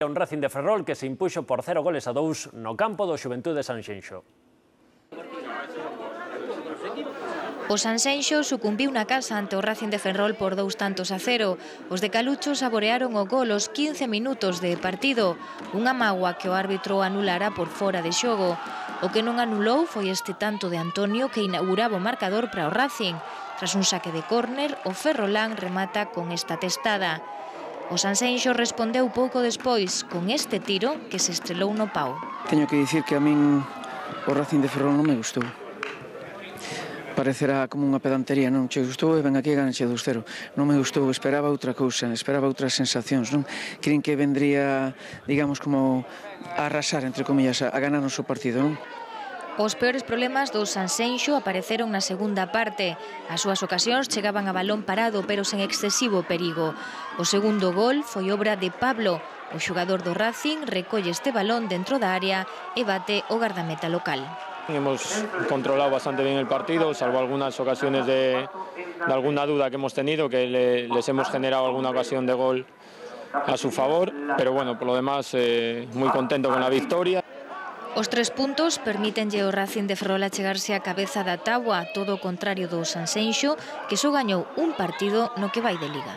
Un Racing de Ferrol que se impuxo por 0-2 no campo do Xuventude Sanxenxo. O Sanxenxo sucumbiu na casa ante o Racing de Ferrol por 2-0. Os de Calucho saborearon o gol aos 15 minutos de partido, unha mágoa que o árbitro anulara por fora de xogo. O que non anulou foi este tanto de Antonio que inauguraba o marcador para o Racing. Tras un saque de córner, o ferrolán remata con esta testada. O Sanxenxo respondeu pouco despois con este tiro que se estrelou no pau. Teño que dicir que a min o Racing de Ferrol non me gustou. Parecerá como unha pedantería, non che gustou e ven aquí e ganche 2-0. Non me gustou, esperaba outra cousa, esperaba outras sensacións, non? Crin que vendría, digamos, como a arrasar, entre comillas, a ganarnos o partido, non? Os peores problemas do Sanxenxo apareceron na segunda parte. As súas ocasións chegaban a balón parado, pero sen excesivo perigo. O segundo gol foi obra de Pablo. O xogador do Racing recolle este balón dentro da área e bate o gardameta local. Hemos controlado bastante bien el partido, salvo algunas ocasiones de alguna duda que hemos tenido, que les hemos generado alguna ocasión de gol a su favor, pero bueno, por lo demás muy contento con la victoria. Os 3 puntos permítenlle ao Racing de Ferrol achegarse á cabeza da táboa, todo o contrario do Sanxenxo, que só gañou un partido no que vai de Liga.